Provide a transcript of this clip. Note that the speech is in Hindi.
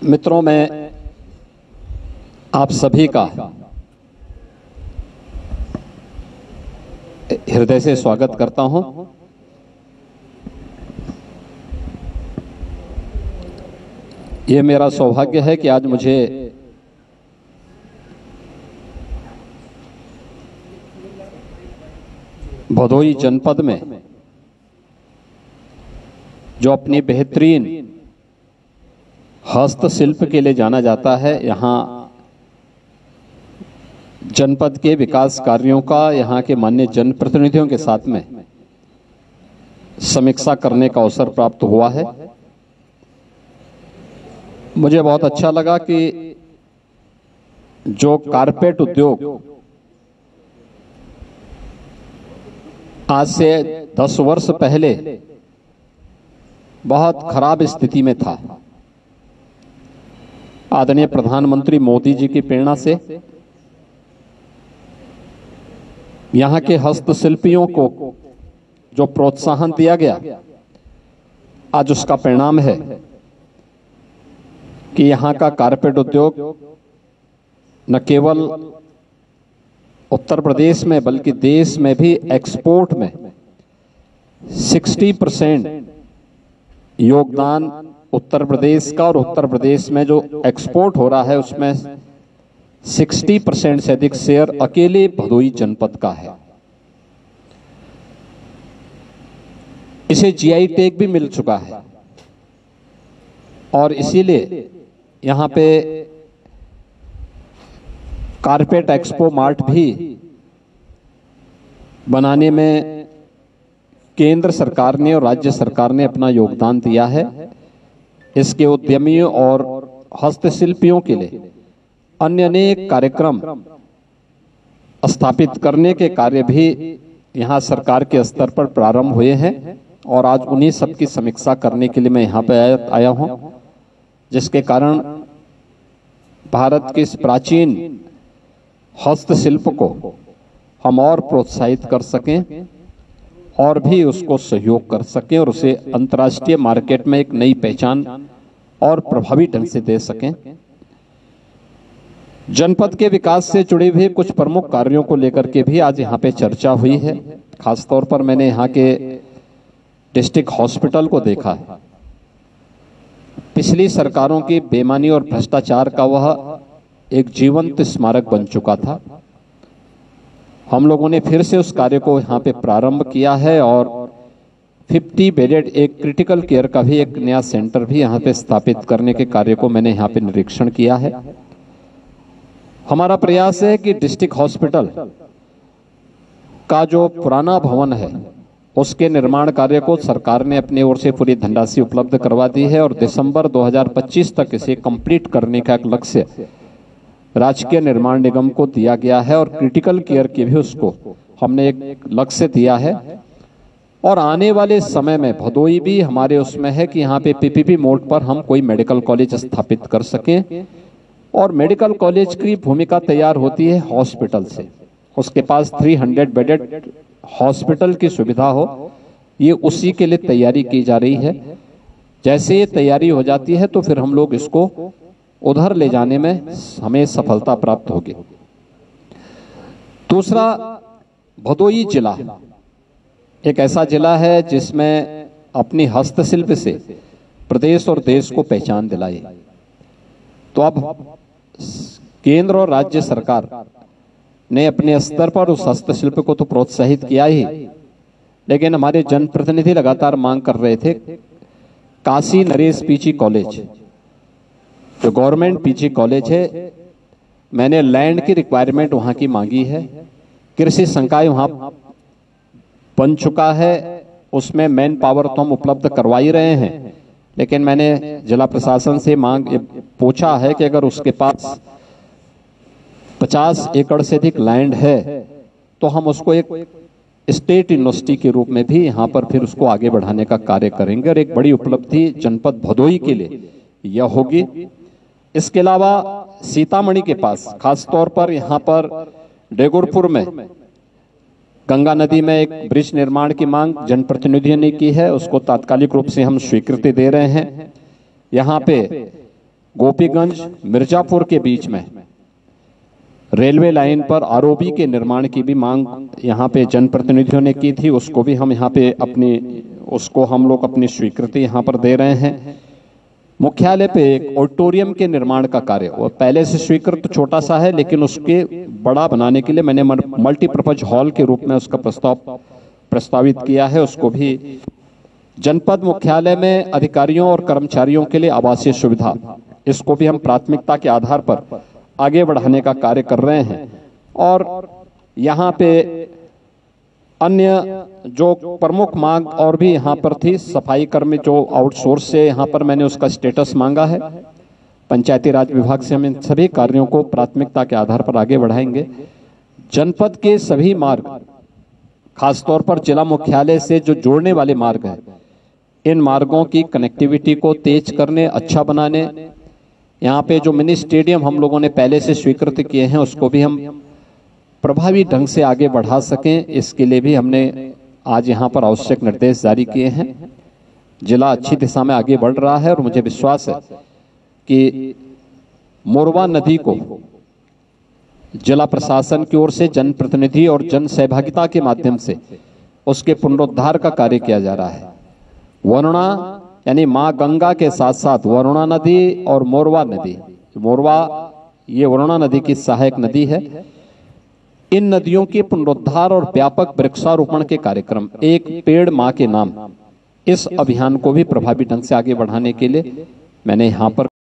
मित्रों, मैं आप सभी का हृदय से स्वागत करता हूं। ये मेरा सौभाग्य है कि आज मुझे भदोही जनपद में जो अपनी बेहतरीन हस्तशिल्प के लिए जाना जाता है, यहाँ जनपद के विकास कार्यों का यहाँ के माननीय जनप्रतिनिधियों के साथ में समीक्षा करने का अवसर प्राप्त हुआ है। मुझे बहुत अच्छा लगा कि जो कारपेट उद्योग आज से 10 वर्ष पहले बहुत खराब स्थिति में था, आदरणीय प्रधानमंत्री मोदी जी की प्रेरणा से यहाँ के हस्तशिल्पियों को जो प्रोत्साहन दिया गया, आज उसका परिणाम है कि यहाँ का कारपेट उद्योग न केवल उत्तर प्रदेश में बल्कि देश में भी एक्सपोर्ट में 60% योगदान उत्तर प्रदेश का, और उत्तर प्रदेश में जो एक्सपोर्ट हो रहा है उसमें 60% से अधिक शेयर अकेले भदोही जनपद का है। इसे जीआई टैग भी मिल चुका है और इसीलिए यहाँ पे कारपेट एक्सपो मार्ट भी बनाने में केंद्र सरकार ने और राज्य सरकार ने अपना योगदान दिया है। इसके उद्यमियों और हस्तशिल्पियों के लिए अन्य अनेक कार्यक्रम स्थापित करने के कार्य भी यहाँ सरकार के स्तर पर प्रारंभ हुए हैं और आज उन्हीं सब की समीक्षा करने के लिए मैं यहाँ पे आया हूँ, जिसके कारण भारत के इस प्राचीन हस्तशिल्प को हम और प्रोत्साहित कर सकें और भी उसको सहयोग कर सकें और उसे अंतर्राष्ट्रीय मार्केट में एक नई पहचान और प्रभावी ढंग से दे सकें। जनपद के विकास से जुड़े हुए कुछ प्रमुख कार्यों को लेकर के भी आज यहाँ पे चर्चा हुई है। खासतौर पर मैंने यहाँ के डिस्ट्रिक्ट हॉस्पिटल को देखा है। पिछली सरकारों की बेईमानी और भ्रष्टाचार का वह एक जीवंत स्मारक बन चुका था। हम लोगों ने फिर से उस कार्य को यहाँ पे प्रारंभ किया है और 50 बेडेड एक क्रिटिकल केयर का भी एक नया सेंटर भी यहाँ पे स्थापित करने के कार्य को मैंने यहाँ पे निरीक्षण किया है। हमारा प्रयास है कि डिस्ट्रिक्ट हॉस्पिटल का जो पुराना भवन है उसके निर्माण कार्य को सरकार ने अपनी ओर से पूरी धनराशि उपलब्ध करवा दी है और दिसंबर 2025 तक इसे कंप्लीट करने का एक लक्ष्य राजकीय निर्माण निगम को दिया गया है और क्रिटिकल केयर के भी उसको हमने एक लक्ष्य दिया है। और आने वाले समय में भदोही भी हमारे उसमें है कि यहाँ पे पीपीपी मोड पर हम कोई मेडिकल कॉलेज स्थापित कर सकें और मेडिकल कॉलेज की भूमिका तैयार होती है हॉस्पिटल से। उसके पास 300 बेडेड हॉस्पिटल की सुविधा हो, ये उसी के लिए तैयारी की जा रही है। जैसे ये तैयारी हो जाती है तो फिर हम लोग इसको उधर ले जाने में हमें सफलता प्राप्त होगी। दूसरा, भदोही जिला एक ऐसा जिला है जिसमें अपनी हस्तशिल्प से प्रदेश और देश को पहचान दिलाई। तो अब केंद्र और राज्य सरकार ने अपने स्तर पर उस हस्तशिल्प को तो प्रोत्साहित किया ही, लेकिन हमारे जनप्रतिनिधि लगातार मांग कर रहे थे काशी नरेश पीजी कॉलेज, जो गवर्नमेंट पीजी कॉलेज है, मैंने लैंड की रिक्वायरमेंट वहां की मांगी है। कृषि संकाय वहां बन चुका है, उसमें मैन पावर तो हम उपलब्ध करवा ही रहे हैं, लेकिन मैंने जिला प्रशासन से पूछा है कि अगर उसके पास 50 एकड़ से अधिक लैंड है तो हम उसको एक स्टेट यूनिवर्सिटी के रूप में भी यहाँ पर फिर उसको आगे बढ़ाने का कार्य करेंगे और एक बड़ी उपलब्धि जनपद भदोही के लिए यह होगी। इसके अलावा सीतामढ़ी के पास खासतौर पर यहाँ पर डेगुरपुर में गंगा नदी में एक ब्रिज निर्माण की मांग जनप्रतिनिधियों ने की है, उसको तात्कालिक रूप से हम स्वीकृति दे रहे हैं। यहाँ पे गोपीगंज मिर्जापुर के बीच में रेलवे लाइन पर आरओबी के निर्माण की भी मांग यहाँ पे जनप्रतिनिधियों ने की थी। उसको भी हम यहाँ पे उसको हम लोग अपनी स्वीकृति यहाँ पर दे रहे हैं। मुख्यालय पे एक ऑडिटोरियम के निर्माण का कार्य, वो पहले से स्वीकृत छोटा सा है, लेकिन उसके बड़ा बनाने के लिए मैंने मल्टीपर्पज हॉल के रूप में उसका प्रस्तावित किया है। उसको भी जनपद मुख्यालय में अधिकारियों और कर्मचारियों के लिए आवासीय सुविधा, इसको भी हम प्राथमिकता के आधार पर आगे बढ़ाने का कार्य कर रहे हैं। और यहाँ पे अन्य जो प्रमुख मांग और भी यहाँ पर थी, सफाई कर्मी जो आउटसोर्स से यहाँ पर मैंने उसका स्टेटस मांगा है। पंचायती राज विभाग से हम इन सभी कार्यों को प्राथमिकता के आधार पर आगे बढ़ाएंगे। जनपद के सभी मार्ग, खासतौर पर जिला मुख्यालय से जो जोड़ने वाले मार्ग हैं, इन मार्गों की कनेक्टिविटी को तेज करने, अच्छा बनाने, यहाँ पे जो मिनी स्टेडियम हम लोगों ने पहले से स्वीकृत किए हैं उसको भी हम प्रभावी ढंग से आगे बढ़ा सकें, इसके लिए भी हमने आज यहाँ पर आवश्यक निर्देश जारी किए हैं। जिला अच्छी दिशा में आगे बढ़ रहा है और मुझे विश्वास है कि मोरवा नदी को जिला प्रशासन की ओर से जनप्रतिनिधि और जन सहभागिता के माध्यम से उसके पुनरुद्धार का कार्य किया जा रहा है। वरुणा यानी माँ गंगा के साथ साथ वरुणा नदी और मोरवा नदी, मोरवा ये वरुणा नदी की सहायक नदी है। इन नदियों के पुनरुद्धार और व्यापक वृक्षारोपण के कार्यक्रम, एक पेड़ माँ के नाम, इस अभियान को भी प्रभावी ढंग से आगे बढ़ाने के लिए मैंने यहाँ पर